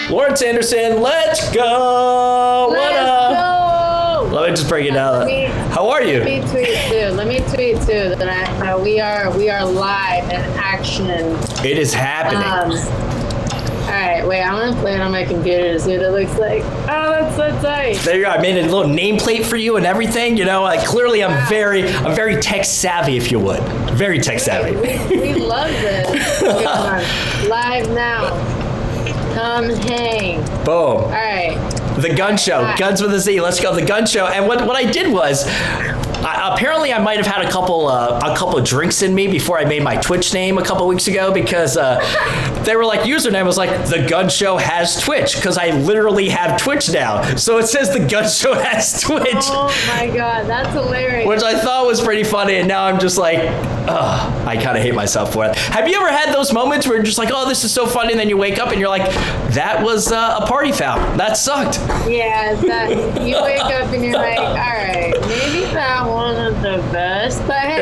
Lauren Sanderson, let's go. What up? Go. Let me just break it down. How are you? Let me tweet too that we are live in action. It is happening. All right, wait. I'm gonna play it on my computer to see what it looks like. Oh, that's so tight. There you go. I made a little nameplate for you and everything. You know, clearly I'm very tech savvy, if you would. Very tech savvy. We love this. Come on. Live now. Come hang. Boom. All right. The Gunz Show. Gunz with a Z. Let's go. The Gunz Show. And what I did was, apparently I might have had a couple of drinks in me before I made my Twitch name a couple weeks ago, because they were like, username was like, the Gunz Show has Twitch, because I literally have Twitch now. So it says the Gunz Show has Twitch. Oh my God, that's hilarious. Which I thought was pretty funny, and now I'm just like, ugh, I kind of hate myself for it. Have you ever had those moments where you're just like, oh, this is so funny, and then you wake up and you're like, that was a party foul. That sucked. Yeah, you wake up and you're like, all right, maybe that wasn't the best, but hey,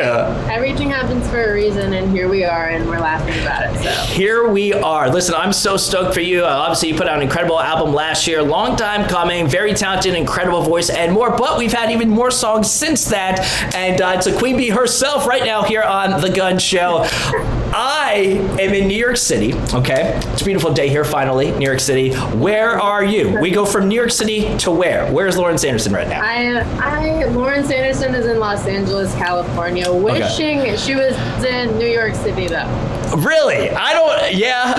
everything happens for a reason, and here we are, and we're laughing about it. So here we are. Listen, I'm so stoked for you. Obviously, you put out an incredible album last year, long time coming, very talented, incredible voice, and more. But we've had even more songs since that, and it's a Queen Bee herself right now here on the Gunz Show. I am in New York City. Okay, it's a beautiful day here. Finally, New York City. Where are you? We go from New York City to where? Where's Lauren Sanderson right now? Lauren Sanderson is in Los Angeles, California. Wishing she was in New York City though. Really? Yeah.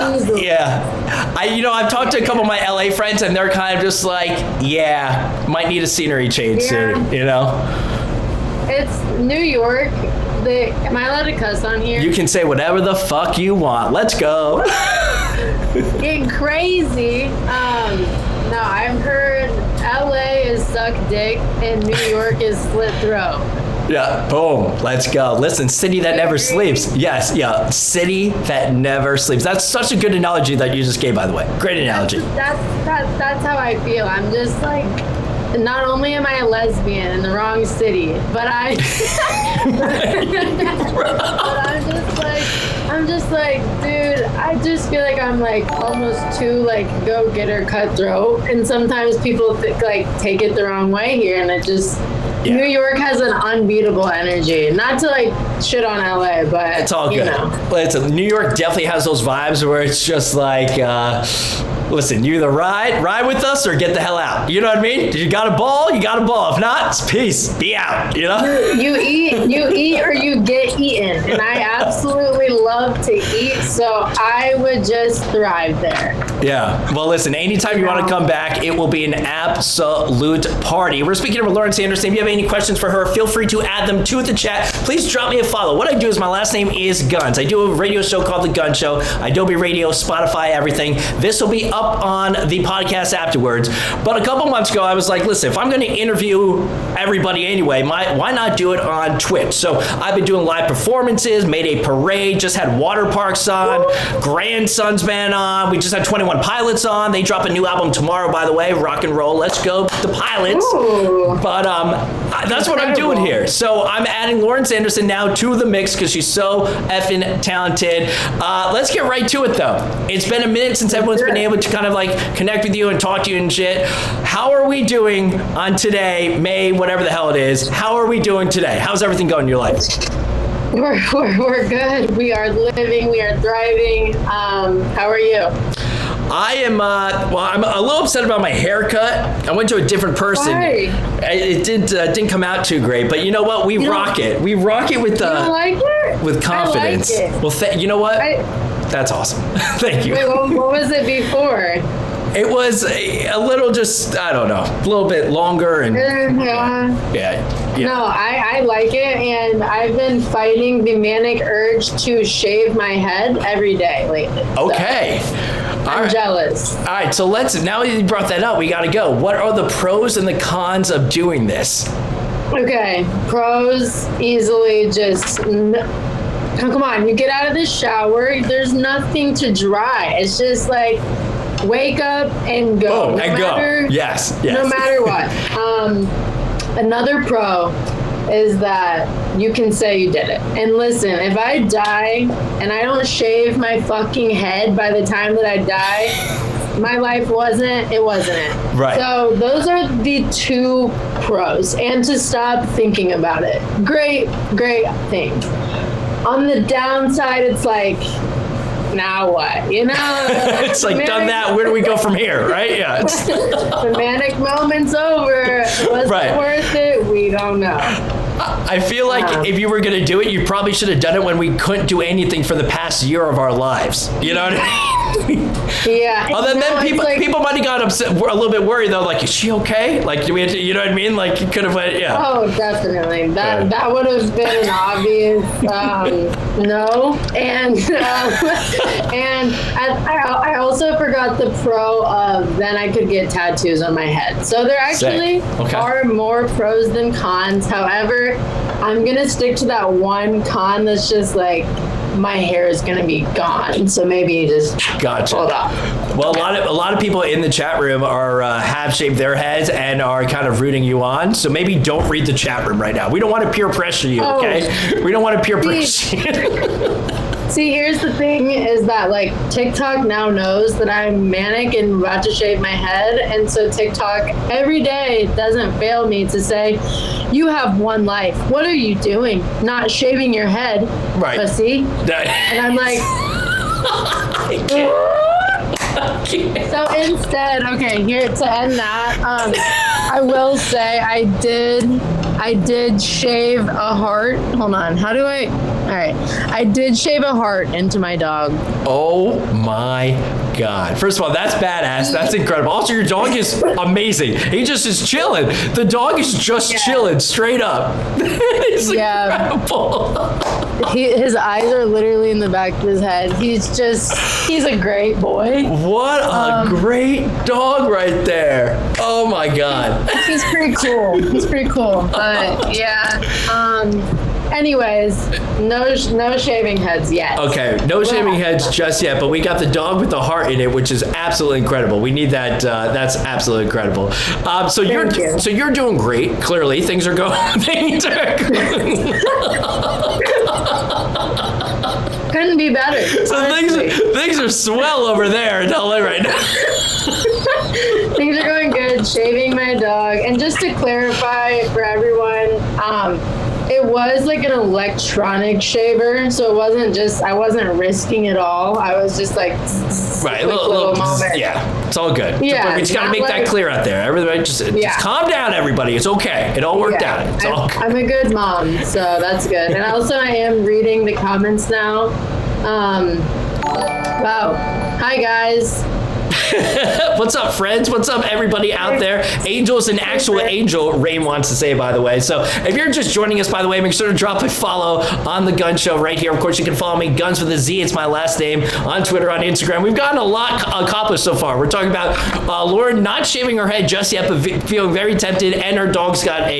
I've talked to a couple of my LA friends, and they're kind of just like, yeah, might need a scenery change soon. You know? It's New York. Am I allowed to cuss on here? You can say whatever the fuck you want. Let's go. Getting crazy. No, I've heard LA is suck dick and New York is slit throat. Yeah, boom. Let's go. Listen, city that never sleeps. Yes, yeah, city that never sleeps. That's such a good analogy that you just gave, by the way. Great analogy. That's how I feel. I'm just like, not only am I a lesbian in the wrong city, but I'm just like, dude, I just feel like I'm like almost too like go-getter cutthroat, and sometimes people take it the wrong way here, and it just New York has an unbeatable energy. Not to like shit on LA, but it's all good. New York definitely has those vibes where it's just like, listen, you either ride with us or get the hell out. You know what I mean? You got a ball, you got a ball. If not, it's peace. Be out. You know? You eat or you get eaten, and I absolutely love to eat, so I would just thrive there. Yeah. Well, listen, anytime you want to come back, it will be an absolute party. We're speaking of Lauren Sanderson. If you have any questions for her, feel free to add them to the chat. Please drop me a follow. What I do is my last name is Gunz. I do a radio show called The Gunz Show. Idobi Radio, Spotify, everything. This will be up on the podcast afterwards. But a couple months ago, I was like, listen, if I'm going to interview everybody anyway, why not do it on Twitch? So I've been doing live performances, made a parade, just had Water Parks on, Grandson's been on, we just had 21 Pilots on. They drop a new album tomorrow, by the way, rock and roll. Let's go, the Pilots. Ooh. But that's what I'm doing here. So I'm adding Lauren Sanderson now to the mix because she's so effing talented. Let's get right to it, though. It's been a minute since everyone's been able to kind of like connect with you and talk to you and shit. How are we doing on today, May, whatever the hell it is? How are we doing today? How's everything going in your life? We're good. We are living. We are thriving. How are you? I am, I'm a little upset about my haircut. I went to a different person. Why? It didn't come out too great, but you know what? We rock it. We rock it with with confidence. I like it. Well, you know what? That's awesome. Thank you. Wait, what was it before? It was a little just, I don't know, a little bit longer and yeah. No, I like it, and I've been fighting the manic urge to shave my head every day lately. Okay. I'm jealous. All right, so now you brought that up, we got to go. What are the pros and the cons of doing this? Okay, pros, easily just... Oh, come on, you get out of the shower, there's nothing to dry. It's just like... Wake up and go. Boom, and go. Yes. No matter what. Another pro is that you can say you did it. And listen, if I die and I don't shave my fucking head by the time that I die, my life wasn't it. Right. So those are the two pros. And to stop thinking about it. Great thing. On the downside, it's like, now what? You know? It's like, done that, where do we go from here, right? Yeah. The manic moment's over. Was it worth it? We don't know. I feel like if you were going to do it, you probably should have done it when we couldn't do anything for the past year of our lives. You know what I mean? Yeah. Other than people might have got upset, a little bit worried though. Like, is she okay? Like, do we have to, you know what I mean? Like, you could have went, yeah. Oh, definitely. That would have been an obvious no. And I also forgot the pro of then I could get tattoos on my head. So there actually are more pros than cons. However, I'm gonna stick to that one con that's just like my hair is gonna be gone. So maybe just hold off. Well, a lot of people in the chat room are have shaved their heads and are kind of rooting you on. So maybe don't read the chat room right now. We don't want to peer pressure you, okay? We don't want to peer pressure you. See, here's the thing is that like TikTok now knows that I'm manic and about to shave my head. And so TikTok every day doesn't fail me to say, you have one life. What are you doing? Not shaving your head, pussy. And I'm like, so instead, here to end that, I will say I did shave a heart. Hold on. All right. I did shave a heart into my dog. Oh my God. First of all, that's badass. That's incredible. Also, your dog is amazing. He just is chilling. The dog is just chilling straight up. It's incredible. His eyes are literally in the back of his head. He's a great boy. What a great dog right there. Oh my God. He's pretty cool. But yeah. Anyways, no shaving heads yet. Okay, no shaving heads just yet, but we got the dog with the heart in it, which is absolutely incredible. We need that. That's absolutely incredible. So you're doing great. Clearly, things are going. Couldn't be better. So things are swell over there in LA right now. Things are going good. Shaving my dog, and just to clarify for everyone, it was like an electronic shaver, so I wasn't risking it all. I was just like, a little moment. Yeah, it's all good. Yeah, we just gotta make that clear out there. Everybody, just calm down, everybody. It's okay. It all worked out. It's all good. I'm a good mom, so that's good. And also, I am reading the comments now. Wow. Hi guys. What's up, friends? What's up, everybody out there? Angel's an actual angel, Rain wants to say, by the way. So if you're just joining us, by the way, make sure to drop a follow on the Gunz Show right here. Of course, you can follow me, Gunz with a Z. It's my last name, on Twitter, on Instagram. We've gotten a lot accomplished so far. We're talking about Lauren not shaving her head just yet, but feeling very tempted, and her dog's got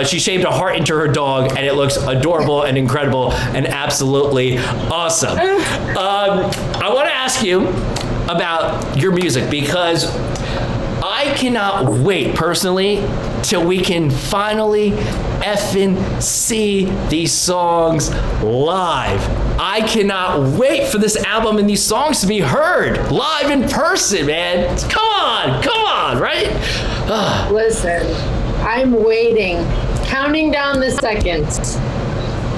she shaved a heart into her dog, and it looks adorable and incredible and absolutely awesome. I want to ask you about your music, because I cannot wait personally till we can finally effing see these songs live. I cannot wait for this album and these songs to be heard live in person, man. Come on, right? Listen, I'm waiting, counting down the seconds.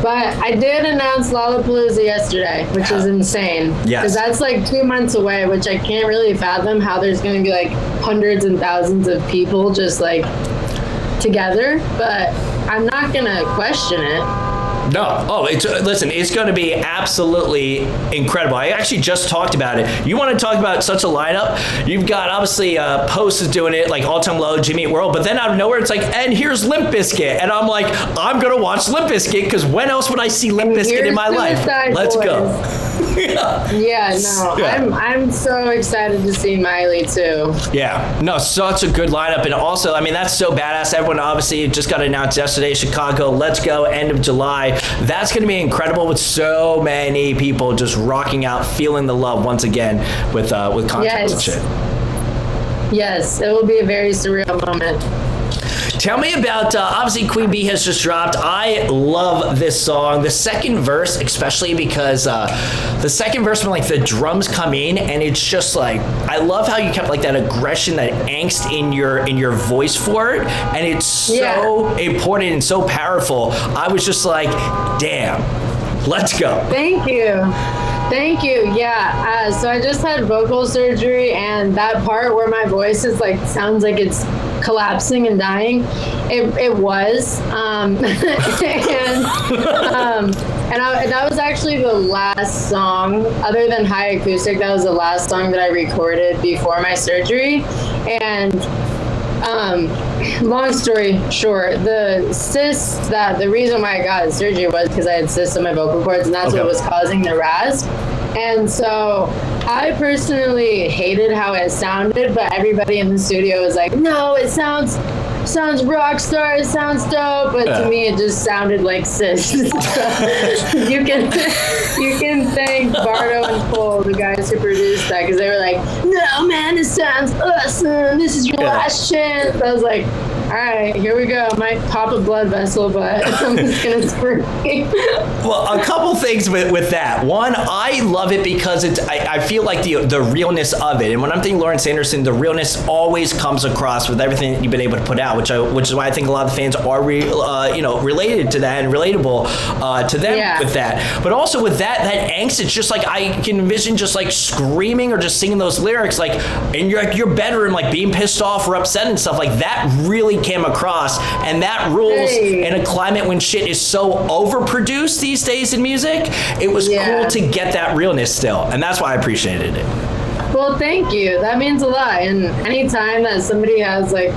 But I did announce Lollapalooza yesterday, which is insane. Yes. Because that's like 2 months away, which I can't really fathom how there's going to be like hundreds and thousands of people just like together. But I'm not going to question it. No. Oh, listen, it's going to be absolutely incredible. I actually just talked about it. You want to talk about such a lineup? You've got, obviously, Post is doing it, like All Time Low, Jimmy Eat World, but then out of nowhere, it's like, and here's Limp Bizkit. And I'm like, I'm going to watch Limp Bizkit, because when else would I see Limp Bizkit in my life? Let's go. I'm so excited to see Miley, too. Yeah. No, such a good lineup. And also, I mean, that's so badass. Everyone obviously just got announced yesterday, Chicago, Let's Go, end of July. That's going to be incredible, with so many people just rocking out, feeling the love once again with concerts and shit. Yes, it will be a very surreal moment. Tell me about, obviously Queen Bee has just dropped. I love this song. The second verse, especially because the second verse when like the drums come in and it's just like, I love how you kept like that aggression, that angst in your voice for it. And it's so important and so powerful. I was just like, damn, let's go. Thank you. Thank you. Yeah. So I just had vocal surgery, and that part where my voice is like sounds like it's collapsing and dying, it was. And that was actually the last song, other than High Acoustic. That was the last song that I recorded before my surgery, and. Long story short, the reason why I got surgery was because I had cysts on my vocal cords, and that's what was causing the rasp. And so I personally hated how it sounded, but everybody in the studio was like, no, it sounds rock star, it sounds dope, but to me it just sounded like cysts. you can thank Bardo and Cole, the guys who produced that, because they were like, no man, this sounds awesome, this is your last chance. I was like, all right, here we go. I might pop a blood vessel, but I'm just gonna scream. Well, a couple things with that. One, I love it because I feel like the realness of it. And when I'm thinking Lawrence Sanderson, the realness always comes across with everything that you've been able to put out, which is why I think a lot of the fans are related to that and relatable to them with that. But also with that angst, it's just like I can envision just like screaming or just singing those lyrics like in your bedroom, like being pissed off or upset and stuff like that. Really came across, and that rules in a climate when shit is so overproduced these days in music. It was cool to get that realness still, and that's why I appreciated it. Well, thank you. That means a lot. And anytime that somebody has like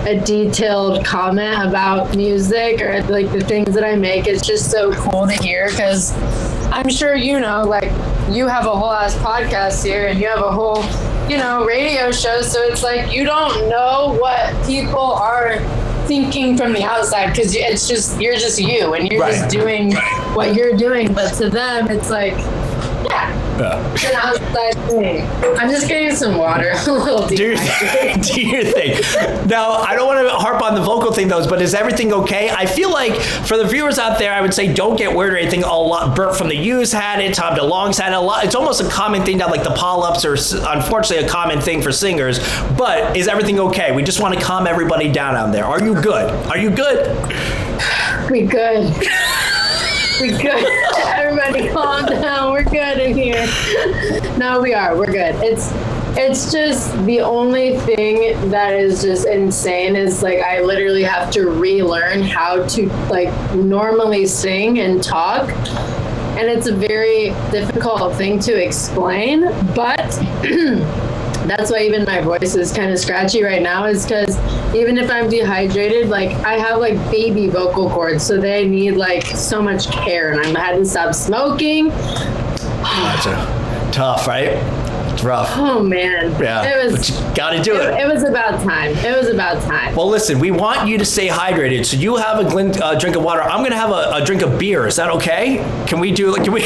a detailed comment about music or like the things that I make, it's just so cool to hear, because I'm sure like you have a whole ass podcast here and you have a whole radio show, so it's like you don't know what people are thinking from the outside, because you're just you and you're just doing what you're doing, but to them it's like it's an outside thing. I'm just getting some water. A little do your thing. Now, I don't want to harp on the vocal thing though, but is everything okay? I feel like for the viewers out there, I would say don't get worried or anything. A lot. Bert from the U's had it. Tom DeLonge's had it a lot. It's almost a common thing that like the polyps are unfortunately a common thing for singers. But is everything okay? We just want to calm everybody down out there. Are you good? Are you good? We good. We good. Everybody calm down. We're good in here. No, we are. We're good. It's just the only thing that is just insane is like I literally have to relearn how to like normally sing and talk. And it's a very difficult thing to explain, but that's why even my voice is kind of scratchy right now, is because even if I'm dehydrated, like I have like baby vocal cords, so they need like so much care, and I had to stop smoking. That's tough, right? It's rough. Oh man. Yeah. It was. But you gotta do it. It was about time. It was about time. Well, listen, we want you to stay hydrated, so you have a drink of water. I'm gonna have a drink of beer. Is that okay? Can we do? Can we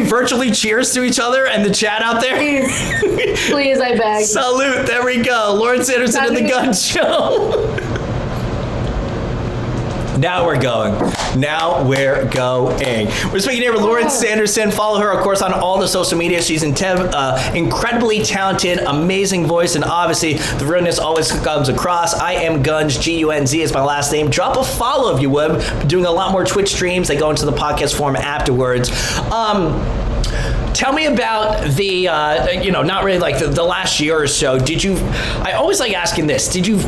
virtually cheers to each other and the chat out there? Please, I beg. Salute. There we go. Lawrence Sanderson and the Gunz Show. Now we're going. We're speaking here with Lawrence Sanderson. Follow her, of course, on all the social media. She's incredibly talented, amazing voice, and obviously the realness always comes across. I am Gunz, Gunz is my last name. Drop a follow if you would. I'm doing a lot more Twitch streams. They go into the podcast form afterwards. Tell me about the, not really like the last year or so. I always like asking this, did you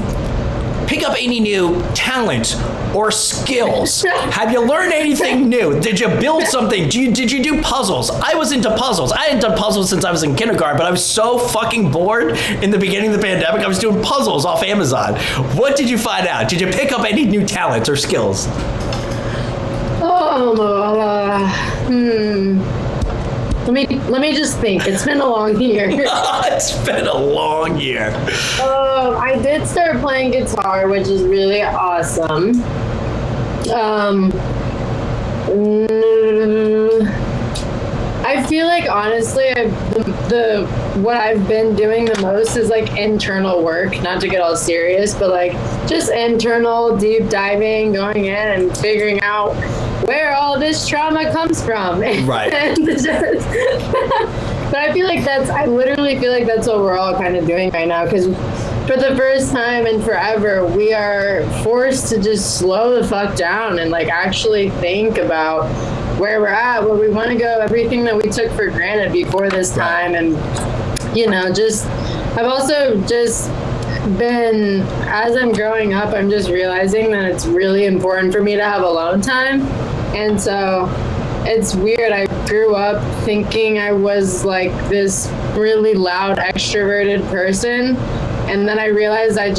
pick up any new talent or skills? Have you learned anything new? Did you build something? Did you do puzzles? I was into puzzles. I hadn't done puzzles since I was in kindergarten, but I was so fucking bored in the beginning of the pandemic. I was doing puzzles off Amazon. What did you find out? Did you pick up any new talents or skills? Let me just think. It's been a long year. It's been a long year. I did start playing guitar, which is really awesome. I I feel like honestly, the what I've been doing the most is like internal work, not to get all serious, but like just internal deep diving, going in and figuring out where all this trauma comes from. Right. But I feel like I literally feel like that's what we're all kind of doing right now, because for the first time in forever, we are forced to just slow the fuck down and like actually think about where we're at, where we want to go, everything that we took for granted before this time. And, you know, I've also just been, as I'm growing up, I'm just realizing that it's really important for me to have alone time. And so it's weird. I grew up thinking I was like this really loud, extroverted person. And then I realized I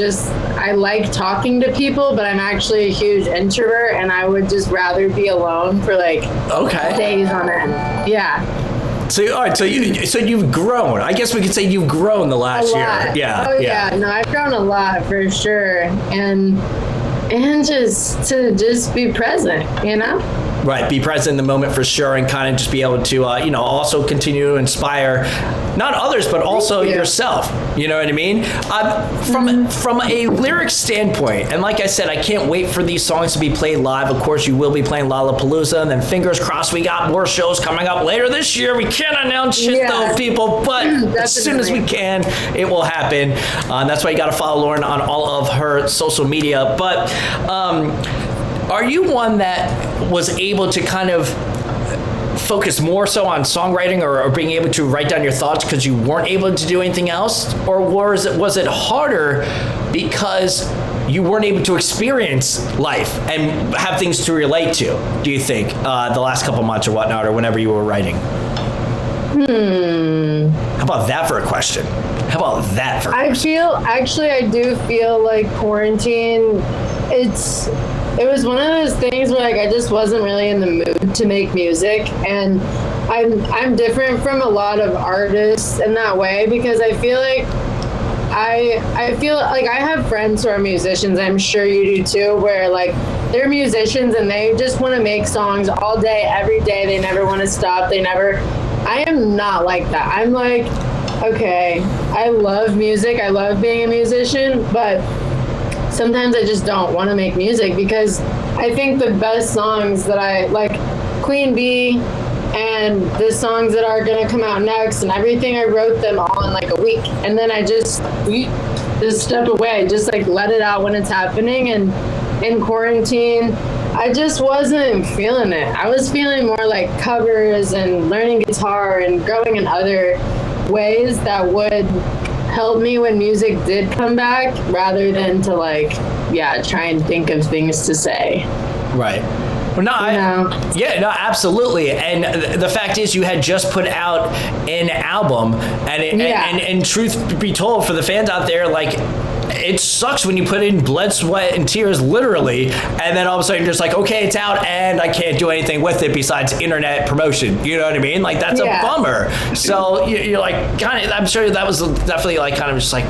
like talking to people, but I'm actually a huge introvert, and I would just rather be alone for like days on end. Yeah. So all right, so you've grown. I guess we could say you've grown the last year. Yeah. Oh yeah. No, I've grown a lot for sure, and just to just be present, you know. Right, be present in the moment for sure, and kind of just be able to, also continue to inspire not others, but also yourself. You know what I mean? From a lyric standpoint, and like I said, I can't wait for these songs to be played live. Of course, you will be playing Lollapalooza, and then fingers crossed, we got more shows coming up later this year. We can't announce shit though, people, but as soon as we can, it will happen. That's why you got to follow Lauren on all of her social media. But are you one that was able to kind of focus more so on songwriting or being able to write down your thoughts because you weren't able to do anything else? Or was it harder because you weren't able to experience life and have things to relate to, do you think, the last couple months or whatnot, or whenever you were writing? How about that for a question? I do feel like quarantine, it was one of those things where like I just wasn't really in the mood to make music, and I'm different from a lot of artists in that way, because I feel like I have friends who are musicians, I'm sure you do too, where like they're musicians and they just want to make songs all day, every day. They never want to stop. I am not like that. I'm like, okay, I love music. I love being a musician, but sometimes I just don't want to make music, because I think the best songs that I like, Queen Bee and the songs that are going to come out next and everything, I wrote them all in like a week. And then I just step away, just like let it out when it's happening. And in quarantine, I just wasn't feeling it. I was feeling more like covers and learning guitar and growing in other ways that would help me when music did come back, rather than to try and think of things to say. Right. Well, absolutely. And the fact is, you had just put out an album, and truth be told, for the fans out there, like, it sucks when you put in blood, sweat, and tears, literally, and then all of a sudden you're just like, okay, it's out, and I can't do anything with it besides internet promotion. You know what I mean? Like, that's a bummer. So you're like, kind of, I'm sure that was definitely like kind of just like,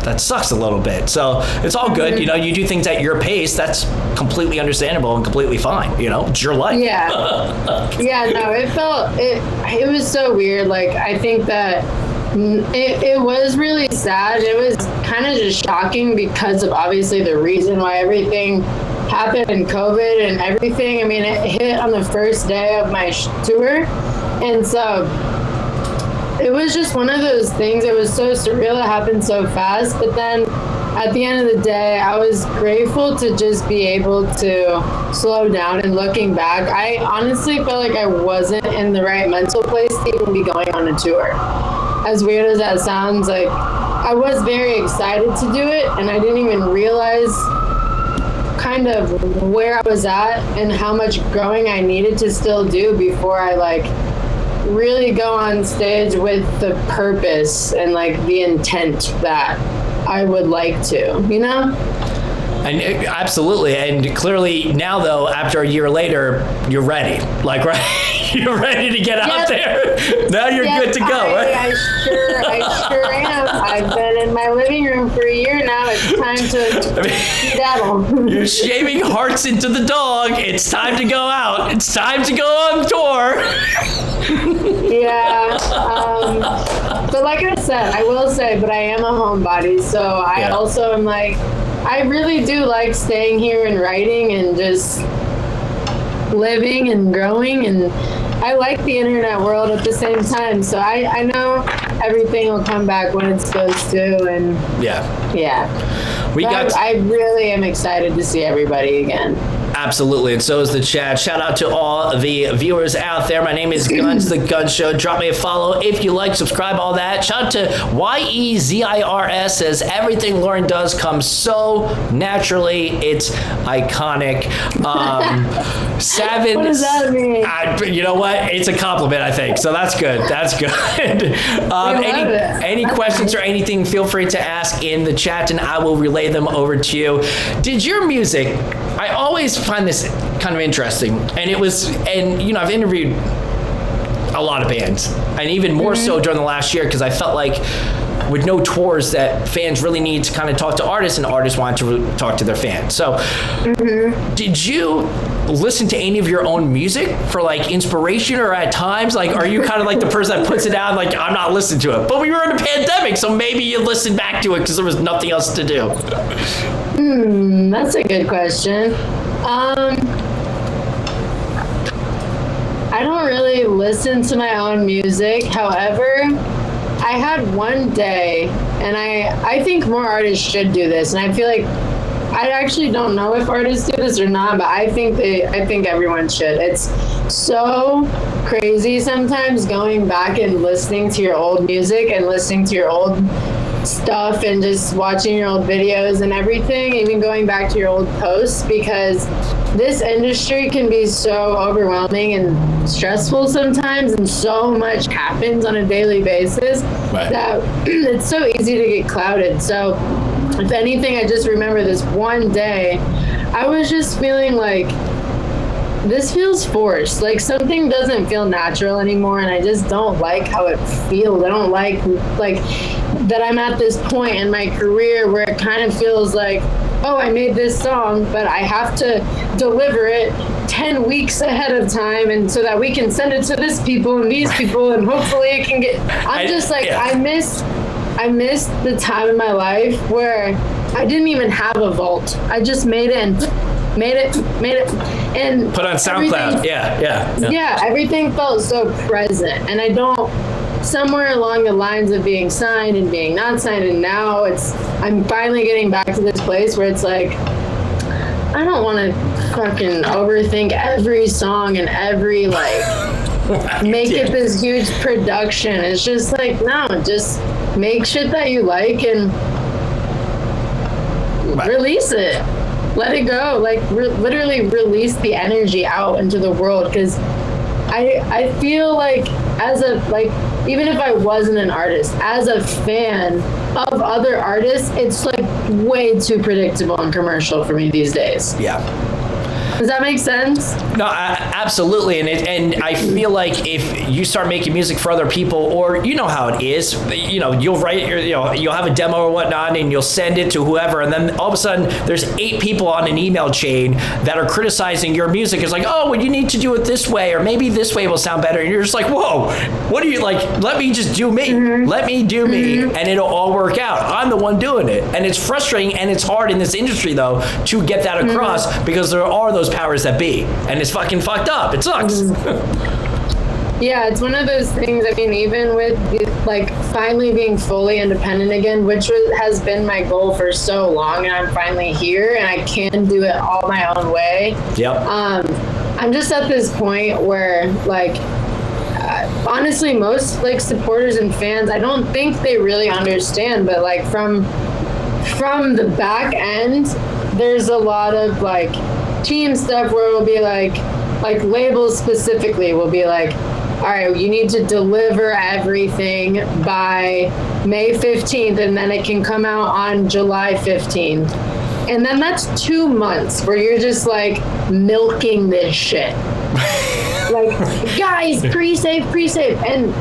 that sucks a little bit. So it's all good. You do things at your pace. That's completely understandable and completely fine. It's your life. Yeah. It was so weird. Like, I think that it was really sad. It was kind of just shocking because of obviously the reason why everything happened and COVID and everything. I mean, it hit on the first day of my tour. And so it was just one of those things. It was so surreal. It happened so fast. But then at the end of the day, I was grateful to just be able to slow down. And looking back, I honestly felt like I wasn't in the right mental place to even be going on a tour. As weird as that sounds, like, I was very excited to do it, and I didn't even realize kind of where I was at and how much growing I needed to still do before I really go on stage with the purpose and the intent that I would like to, And absolutely, and clearly now though, after a year later, you're ready. Like, right, you're ready to get out there. Now you're good to go. Right? I sure am. I've been in my living room for a year now. It's time to daddle. You're shaving hearts into the dog. It's time to go out. It's time to go on tour. Yeah. But like I said, I will say, but I am a homebody, so I also am like, I really do like staying here and writing and just living and growing, and I like the internet world at the same time. So I know everything will come back when it's supposed to, and yeah. I really am excited to see everybody again. Absolutely, and so is the chat. Shout out to all the viewers out there. My name is Gunz, the Gunz Show. Drop me a follow if you like, subscribe, all that. Shout out to YEZIRS, says everything Lauren does comes so naturally. It's iconic. Savin, what does that mean? You know what? It's a compliment, I think. So that's good. That's good. Any questions or anything, feel free to ask in the chat, and I will relay them over to you. Did your music, I always find this kind of interesting, and I've interviewed a lot of bands, and even more so during the last year, because I felt like with no tours that fans really need to kind of talk to artists, and artists want to talk to their fans. So did you listen to any of your own music for like inspiration, or at times like are you kind of like the person that puts it down like I'm not listening to it, but we were in a pandemic, so maybe you listened back to it because there was nothing else to do? That's a good question. I don't really listen to my own music. However, I had one day, and I think more artists should do this, and I feel like I actually don't know if artists do this or not, but I think everyone should. It's so crazy sometimes going back and listening to your old music and listening to your old stuff and just watching your old videos and everything, even going back to your old posts, because this industry can be so overwhelming and stressful sometimes, and so much happens on a daily basis that it's so easy to get clouded. So if anything, I just remember this one day, I was just feeling like this feels forced. Like something doesn't feel natural anymore, and I just don't like how it feels. I don't like that I'm at this point in my career where it kind of feels like, oh, I made this song, but I have to deliver it 10 weeks ahead of time, and so that we can send it to this people and these people, and hopefully it can get. I miss the time in my life where I didn't even have a vault. I just made it and put on SoundCloud. Yeah, everything felt so present, and I don't. Somewhere along the lines of being signed and being not signed, and now I'm finally getting back to this place where it's like, I don't want to fucking overthink every song and every make it this huge production. It's just like, no, just make shit that you like and release it. Let it go. Literally release the energy out into the world, because I feel like even if I wasn't an artist, as a fan of other artists, it's way too predictable and commercial for me these days. Yeah. Does that make sense? No, absolutely, and I feel like if you start making music for other people, or you know how it is, you'll write, you'll have a demo or whatnot, and you'll send it to whoever, and then all of a sudden there's 8 people on an email chain that are criticizing your music. It's like, oh, well, you need to do it this way, or maybe this way will sound better, and you're just like, whoa, what are you like? Let me just do me. Mm-hmm. Let me do me, and it'll all work out. I'm the one doing it, and it's frustrating, and it's hard in this industry though to get that across, because there are those powers that be, and it's fucking fucked up. It sucks. Yeah, it's one of those things. I mean, even with finally being fully independent again, which has been my goal for so long, and I'm finally here, and I can do it all my own way. Yep. I'm just at this point where honestly, most supporters and fans, I don't think they really understand, but from the back end, there's a lot of team stuff where it will be like labels specifically will be like, all right, you need to deliver everything by May 15th, and then it can come out on July 15th. And then that's 2 months where you're just like milking this shit. Like, guys, pre-save. And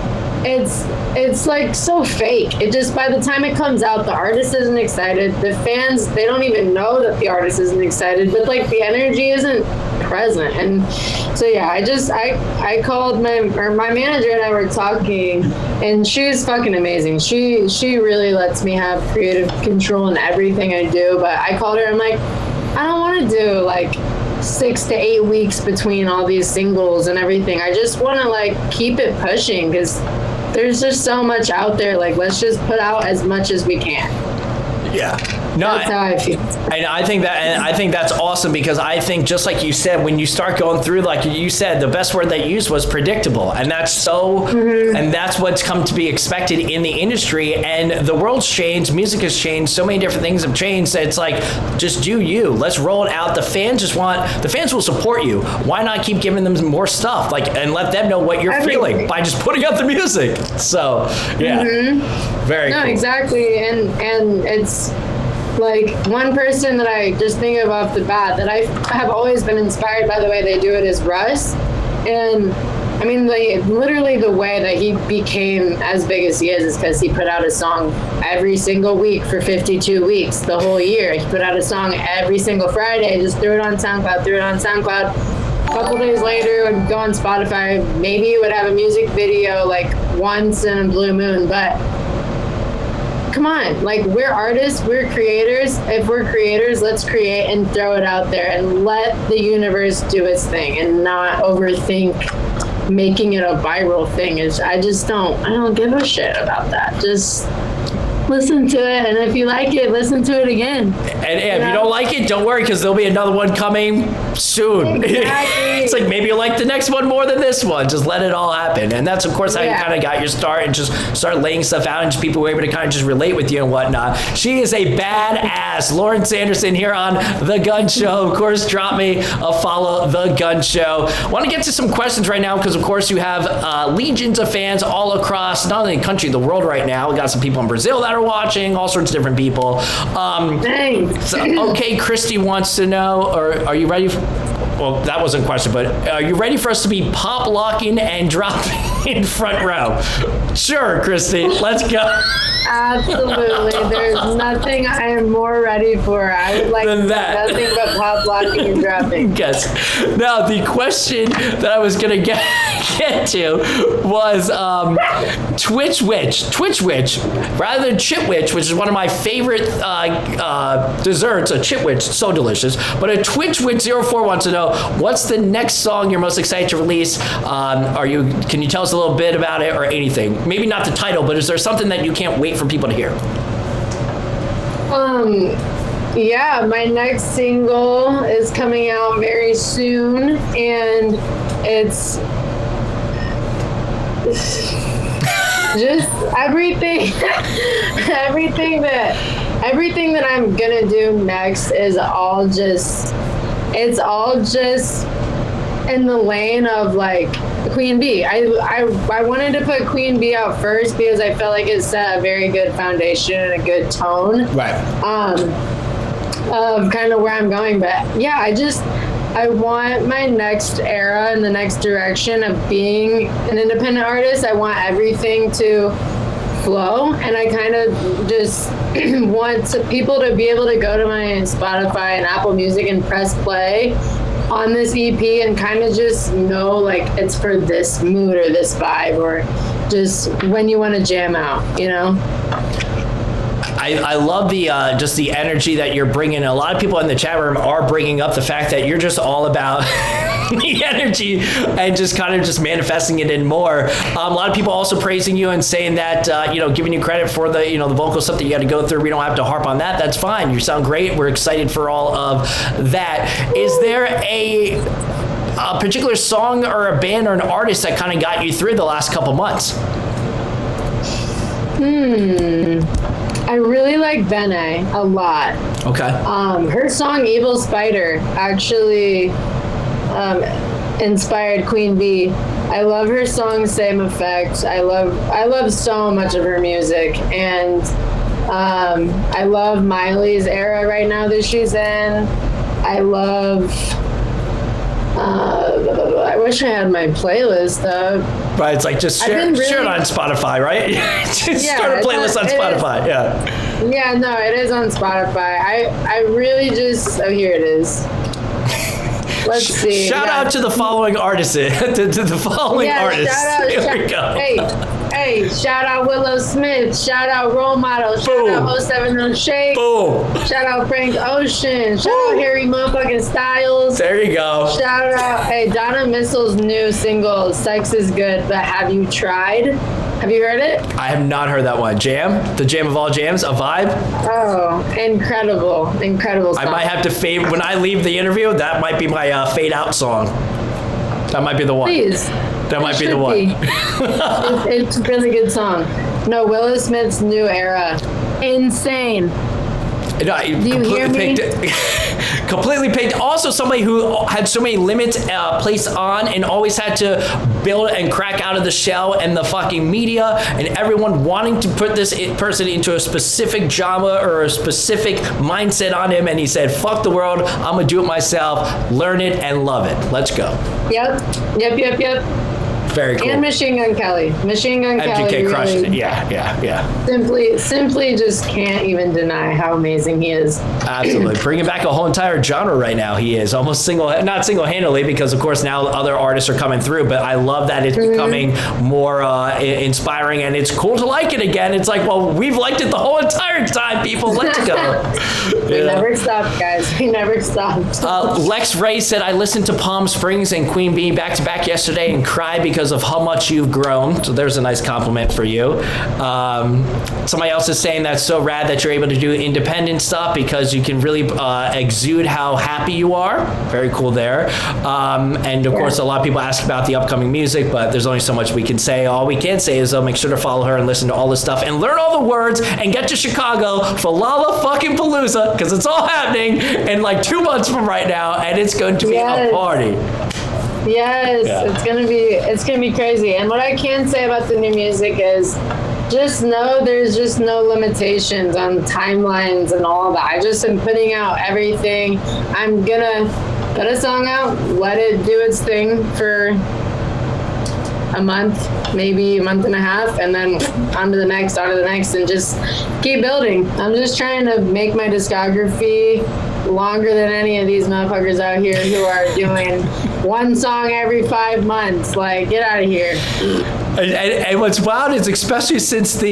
it's like so fake. It just, by the time it comes out, the artist isn't excited. The fans, they don't even know that the artist isn't excited, but like the energy isn't present. And so yeah, I called my manager and I were talking, and she was fucking amazing. She really lets me have creative control in everything I do. But I called her, I'm like, I don't want to do like 6 to 8 weeks between all these singles and everything. I just want to like keep it pushing, because there's just so much out there. Like, let's just put out as much as we can. Yeah. No, that's how I feel. And I think that's awesome, because I think, just like you said, when you start going through, like you said, the best word they used was predictable, and that's so, and that's what's come to be expected in the industry. And the world's changed, music has changed, so many different things have changed. That it's like, just do you. Let's roll it out. The fans will support you. Why not keep giving them more stuff, like, and let them know what you're feeling by just putting out the music. So yeah, very cool. Exactly, and it's. Like, one person that I just think of off the bat that I have always been inspired by the way they do it is Russ. And I mean, literally the way that he became as big as he is because he put out a song every single week for 52 weeks, the whole year. He put out a song every single Friday, just threw it on SoundCloud. A couple days later, would go on Spotify. Maybe he would have a music video like once in a blue moon, but come on, like, we're artists, we're creators. If we're creators, let's create and throw it out there and let the universe do its thing and not overthink making it a viral thing. I don't give a shit about that. Just listen to it, and if you like it, listen to it again. And if you don't like it, don't worry, because there'll be another one coming soon. Exactly. It's like, maybe you like the next one more than this one. Just let it all happen. And that's, of course, how you kind of got your start, and just start laying stuff out, and just people were able to kind of just relate with you and whatnot. She is a badass. Lauren Sanderson here on The Gunz Show. Of course, drop me a follow, The Gunz Show. I want to get to some questions right now, because, of course, you have legions of fans all across, not only the country, the world right now. We got some people in Brazil that are watching, all sorts of different people. Thanks. Okay, Christy wants to know, or are you ready? Well, that wasn't a question, but are you ready for us to be pop locking and dropping in front row? Sure, Christy, let's go. Absolutely. There's nothing I am more ready for. I would like nothing but pop locking and dropping. Yes. Now, the question that I was going to get to was Twitch Witch, rather than Chitwitch, which is one of my favorite desserts. A Chitwitch, so delicious. But a Twitch Witch 04 wants to know, what's the next song you're most excited to release? Can you tell us a little bit about it, or anything? Maybe not the title, but is there something that you can't wait for people to hear? Yeah, my next single is coming out very soon, and it's just everything that I'm gonna do next is all just in the lane of like Queen Bee. I wanted to put Queen Bee out first because I felt like it set a very good foundation and a good tone. Right. Of kind of where I'm going. But yeah, I want my next era and the next direction of being an independent artist. I want everything to flow, and I kind of just want people to be able to go to my Spotify and Apple Music and press play on this EP and kind of just know like it's for this mood or this vibe, or just when you want to jam out, you know? I love the just the energy that you're bringing. A lot of people in the chat room are bringing up the fact that you're just all about the energy and just kind of just manifesting it in more. A lot of people also praising you and saying that, giving you credit for the, the vocal stuff that you got to go through. We don't have to harp on that. That's fine. You sound great. We're excited for all of that. Is there a particular song or a band or an artist that kind of got you through the last couple months? I really like Bene a lot. Okay. Her song Evil Spider actually inspired Queen Bee. I love her song Same Effect. I love so much of her music, and I love Miley's era right now that she's in. I love. I wish I had my playlist up. Right, it's like just share it on Spotify, right? Just start a playlist on Spotify. Yeah, no, it is on Spotify. I really just. Oh, here it is. Let's see. Shout out to the following artists. to the following artists. Here we go. Hey, shout out Willow Smith. Shout out Role Model. Shout out 070 Shake. Boom. Shout out Frank Ocean. Shout out Harry motherfucking Styles. There you go. Shout out, Donna Missel's new single, Sex is Good, but Have You Tried? Have you heard it? I have not heard that one. Jam? The jam of all jams? A vibe? Oh, incredible song. I might have to fade, when I leave the interview, that might be my fade out song. That might be the one. Please. That might be the one. It's a really good song. No, Willow Smith's new era. Insane. No, Do you hear me? Completely picked. Also, somebody who had so many limits placed on and always had to build and crack out of the shell, and the fucking media and everyone wanting to put this person into a specific genre or a specific mindset on him. And he said, fuck the world. I'm going to do it myself, learn it, and love it. Let's go. Yep. Very cool. And Machine Gun Kelly. MGK crushed it. Yeah. Simply just can't even deny how amazing he is. Absolutely. Bringing back a whole entire genre right now. He is almost not single-handedly, because of course now other artists are coming through, but I love that it's becoming more inspiring, and it's cool to like it again. It's like, well, we've liked it the whole entire time, people. Let's go. We never stopped, guys. We never stopped. Lex Ray said, I listened to Palm Springs and Queen Bee back-to-back yesterday and cried because of how much you've grown. So there's a nice compliment for you. Somebody else is saying that's so rad that you're able to do independent stuff because you can really exude how happy you are. Very cool there. And of course, a lot of people ask about the upcoming music, but there's only so much we can say. All we can say is make sure to follow her and listen to all this stuff and learn all the words and get to Chicago for Lolla fucking Palooza, because it's all happening in like 2 months from right now, and it's going to be a party. Yes, it's gonna be crazy. And what I can say about the new music is just know there's just no limitations on timelines and all that. I just am putting out everything. I'm gonna put a song out, let it do its thing for a month, maybe a month and a half, and then on to the next, and just keep building. I'm just trying to make my discography longer than any of these motherfuckers out here who are doing one song every 5 months. Like, get out of here. And what's wild is especially since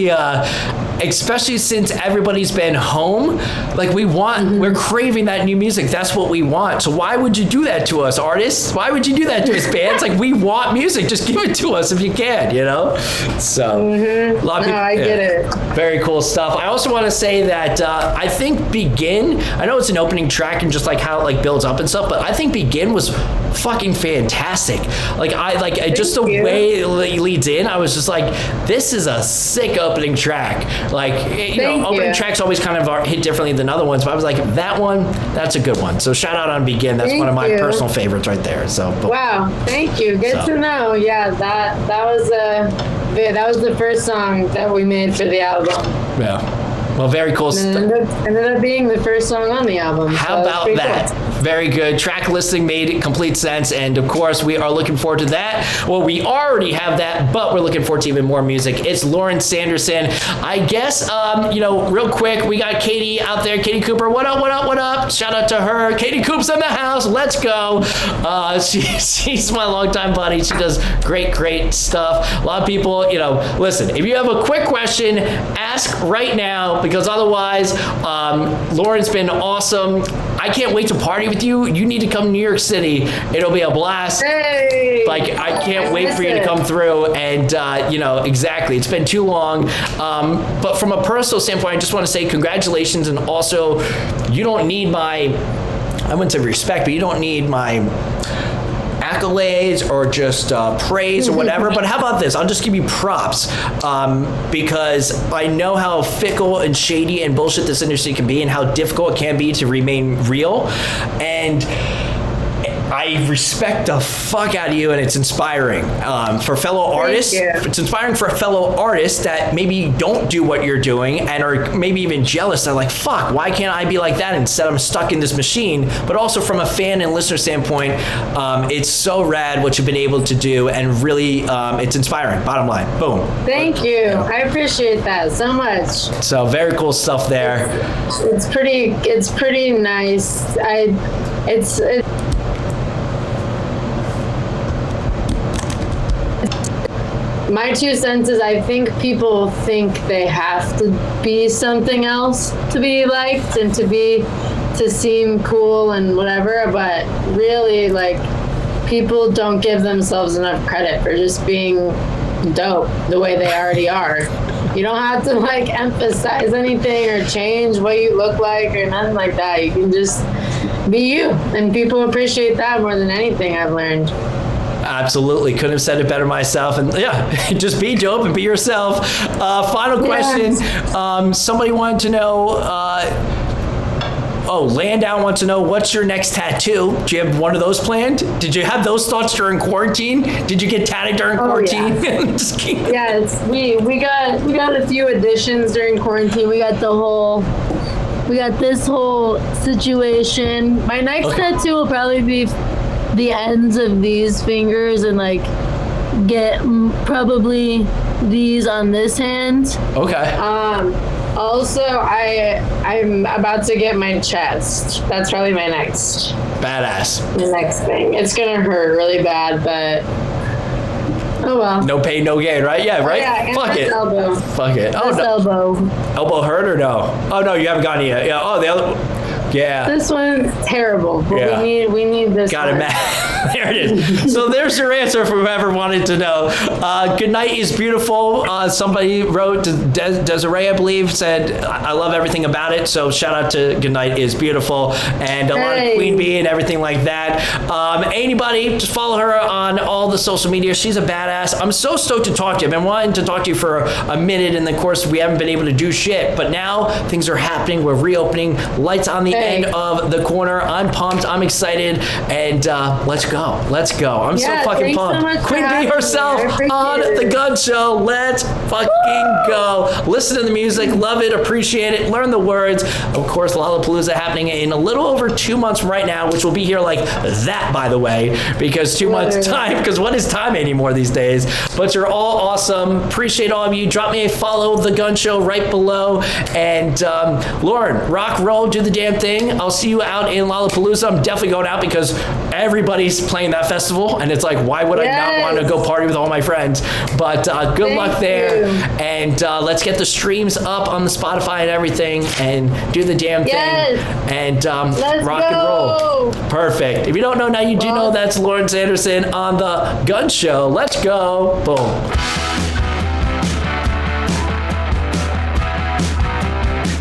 everybody's been home, like we're craving that new music. That's what we want. So why would you do that to us, artists? Why would you do that to us, bands? Like, we want music. Just give it to us if you can, you know? So, a lot of people, I get it. Very cool stuff. I also want to say that I think Begin, I know it's an opening track and just like how it like builds up and stuff, but I think Begin was fucking fantastic. Like, just the way it leads in, I was just like, this is a sick opening track. Like, opening tracks always kind of hit differently than other ones, but I was like, that one, that's a good one. So shout out on Begin. That's one of my personal favorites right there. So wow, thank you. Good to know. Yeah, that was the first song that we made for the album. Yeah. Well, very cool stuff. Ended up being the first song on the album. How about that? Cool. Very good. Track listing made complete sense. And of course, we are looking forward to that. Well, we already have that, but we're looking forward to even more music. It's Lauren Sanderson. I guess, real quick, we got Katie out there. Katie Cooper, what up? Shout out to her. Katie Coop's in the house. Let's go. She's my longtime buddy. She does great stuff. A lot of people, listen, if you have a quick question, ask right now, because otherwise, Lauren's been awesome. I can't wait to party with you. You need to come to New York City. It'll be a blast. Hey! Like, I can't wait for you to come through. And, exactly. It's been too long. But from a personal standpoint, I just want to say congratulations. And also, you don't need I wouldn't say respect, but you don't need my accolades or just praise or whatever. But how about this? I'll just give you props because I know how fickle and shady and bullshit this industry can be and how difficult it can be to remain real. And I respect the fuck out of you, and it's inspiring for fellow artists. It's inspiring for fellow artists that maybe don't do what you're doing and are maybe even jealous. They're like, fuck, why can't I be like that? Instead, I'm stuck in this machine. But also from a fan and listener standpoint, it's so rad what you've been able to do, and really, it's inspiring. Bottom line, boom. Thank you. I appreciate that so much. So very cool stuff there. It's pretty nice. It's my 2 cents is I think people think they have to be something else to be liked and to seem cool and whatever, but really, like, people don't give themselves enough credit for just being dope the way they already are. You don't have to, like, emphasize anything or change what you look like or nothing like that. You can just be you, and people appreciate that more than anything I've learned. Absolutely. Couldn't have said it better myself. And yeah, just be dope and be yourself. Final question. Somebody wanted to know, Landau wants to know, what's your next tattoo? Do you have one of those planned? Did you have those thoughts during quarantine? Did you get tatted during quarantine? Yeah. Just kidding. Yes, we got a few additions during quarantine. We got this whole situation. My next tattoo will probably be the ends of these fingers and like get probably these on this hand. Okay. Also, I'm about to get my chest. That's probably my next. Badass. The next thing. It's gonna hurt really bad, but oh well. No pain, no gain, right? Yeah, right? Yeah, Fuck it. Elbow. Fuck it. This elbow. Elbow hurt or no? Oh no, you haven't gotten it yet. Yeah. Oh, the other. Yeah. This one's terrible, but we need this. Got it, Matt. There it is. So there's your answer for whoever wanted to know. Good night is beautiful. Somebody wrote, Desiree, I believe, said, I love everything about it. So shout out to Good night is beautiful, and a lot of Queen Bee and everything like that. Anybody, just follow her on all the social media. She's a badass. I'm so stoked to talk to you. I've been wanting to talk to you for a minute, and of course we haven't been able to do shit. But now things are happening. We're reopening. Lights on the end of the corner. I'm pumped. I'm excited, and let's go. Let's go. I'm so fucking pumped. So Queen Bee herself on the Gunz Show. Let's fucking go. Listen to the music. Love it. Appreciate it. Learn the words. Of course, Lollapalooza happening in a little over 2 months from right now, which will be here like that, by the way, because 2 months time, because what is time anymore these days? But you're all awesome. Appreciate all of you. Drop me a follow, the Gunz Show, right below. And Lauren, rock, roll, do the damn thing. I'll see you out in Lollapalooza. I'm definitely going out because everybody's playing that festival, and it's like, why would I not want to go party with all my friends? But good luck there, and let's get the streams up on the Spotify and everything, and do the damn thing, and rock and roll. Perfect. If you don't know now, you do know. That's Lauren Sanderson on the Gunz Show. Let's go. Boom.